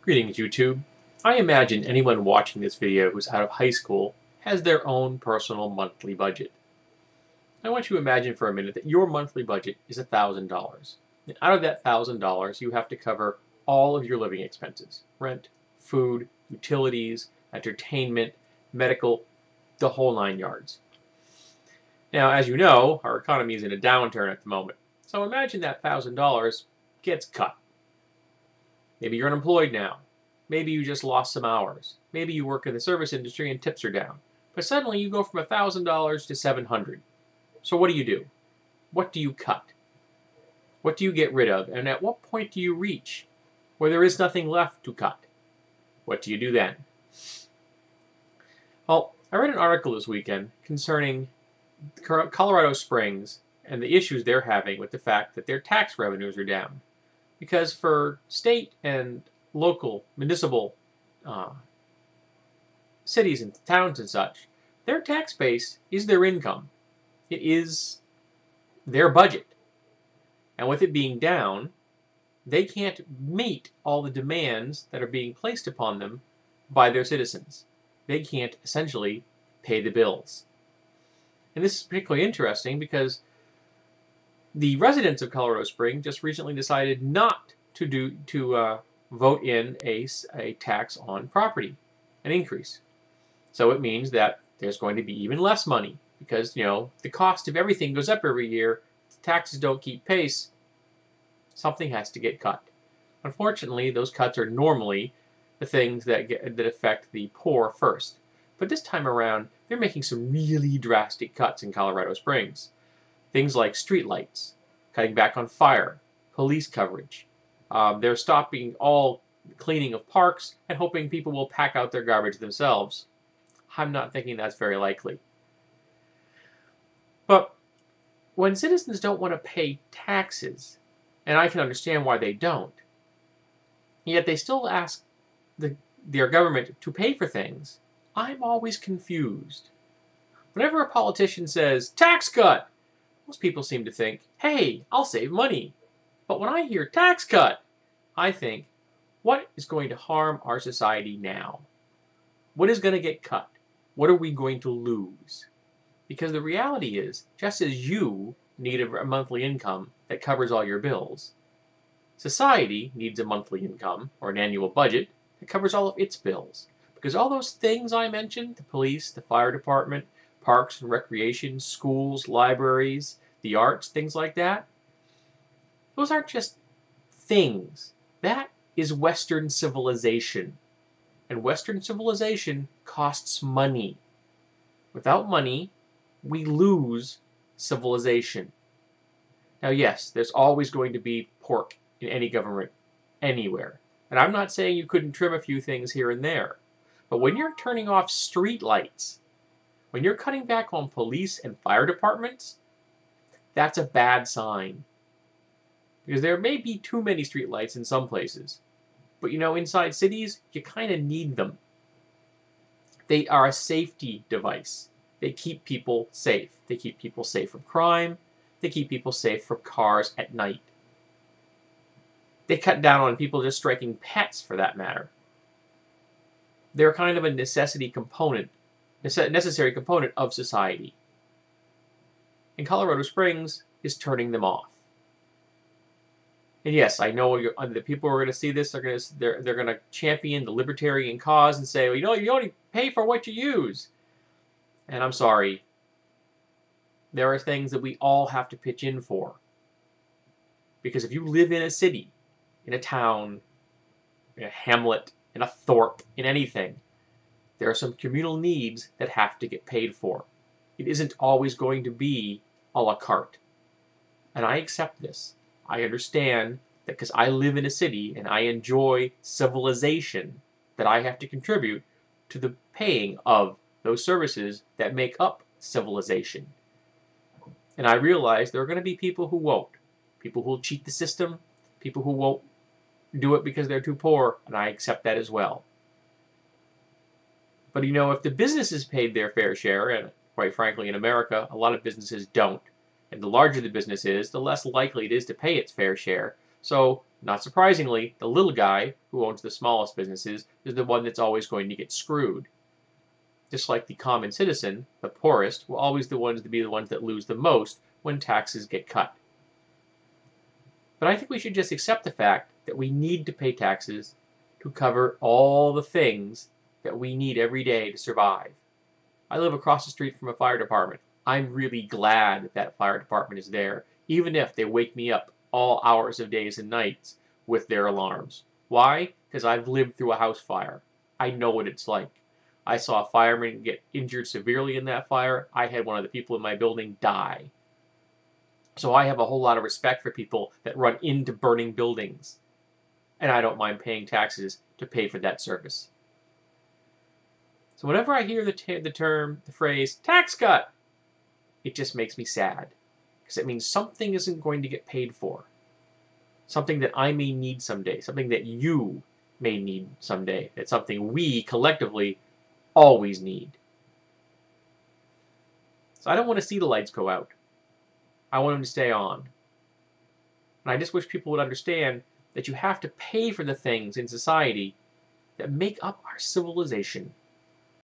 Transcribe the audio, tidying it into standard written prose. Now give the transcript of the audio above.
Greetings, YouTube. I imagine anyone watching this video who's out of high school has their own personal monthly budget. I want you to imagine for a minute that your monthly budget is $1,000. And out of that $1,000, you have to cover all of your living expenses: rent, food, utilities, entertainment, medical, the whole nine yards. Now, as you know, our economy is in a downturn at the moment. So imagine that $1,000 gets cut. Maybe you're unemployed now. Maybe you just lost some hours. Maybe you work in the service industry and tips are down. But suddenly you go from $1,000 to $700. So what do? What do you cut? What do you get rid of? And at what point do you reach where there is nothing left to cut? What do you do then? Well, I read an article this weekend concerning Colorado Springs and the issues they're having with the fact that their tax revenues are down. Because for state and local, municipal cities and towns and such, their tax base is their income. It is their budget. And with it being down, they can't meet all the demands that are being placed upon them by their citizens. They can't essentially pay the bills. And this is particularly interesting because the residents of Colorado Springs just recently decided not to vote in a tax on property, an increase. So it means that there's going to be even less money because, the cost of everything goes up every year. If taxes don't keep pace, something has to get cut. Unfortunately, those cuts are normally the things that affect the poor first. But this time around, they're making some really drastic cuts in Colorado Springs. Things like streetlights, cutting back on fire, police coverage. They're stopping all cleaning of parks and hoping people will pack out their garbage themselves. I'm not thinking that's very likely. But when citizens don't want to pay taxes, and I can understand why they don't, yet they still ask their government to pay for things, I'm always confused. Whenever a politician says, tax cut, most people seem to think, hey, I'll save money. But when I hear tax cut, I think, what is going to harm our society now? What is going to get cut? What are we going to lose? Because the reality is, just as you need a monthly income that covers all your bills, society needs a monthly income or an annual budget that covers all of its bills. Because all those things I mentioned, the police, the fire department, parks and recreation, schools, libraries, the arts, things like that, those aren't just things. That is Western civilization. And Western civilization costs money. Without money, we lose civilization. Now, yes, there's always going to be pork in any government, anywhere. And I'm not saying you couldn't trim a few things here and there. But when you're turning off street lights, when you're cutting back on police and fire departments, that's a bad sign. Because there may be too many streetlights in some places. But inside cities, you kind of need them. They are a safety device. They keep people safe. They keep people safe from crime. They keep people safe from cars at night. They cut down on people just striking pets, for that matter. They're kind of a necessary component of society. And Colorado Springs is turning them off. And yes, I know the people who are going to see this they're going to champion the libertarian cause and say, well, you only pay for what you use. And I'm sorry. There are things that we all have to pitch in for. Because if you live in a city, in a town, in a hamlet, in a thorp, in anything, there are some communal needs that have to get paid for. It isn't always going to be a la carte. And I accept this. I understand that because I live in a city and I enjoy civilization, that I have to contribute to the paying of those services that make up civilization. And I realize there are going to be people who won't. People who will cheat the system, people who won't do it because they're too poor, and I accept that as well. But if the businesses paid their fair share, and quite frankly in America, a lot of businesses don't, and the larger the business is, the less likely it is to pay its fair share. So Not surprisingly, the little guy, who owns the smallest businesses, is the one that's always going to get screwed. Just like the common citizen, the poorest, will always be the ones that lose the most when taxes get cut. But I think we should just accept the fact that we need to pay taxes to cover all the things that we need every day to survive. I live across the street from a fire department. I'm really glad that that fire department is there, even if they wake me up all hours of days and nights with their alarms. Why? Because I've lived through a house fire. I know what it's like. I saw a fireman get injured severely in that fire. I had one of the people in my building die. So I have a whole lot of respect for people that run into burning buildings. And I don't mind paying taxes to pay for that service. So whenever I hear the phrase, tax cut, it just makes me sad. Because it means something isn't going to get paid for. Something that I may need someday. Something that you may need someday. It's something we, collectively, always need. So I don't want to see the lights go out. I want them to stay on. And I just wish people would understand that you have to pay for the things in society that make up our civilization.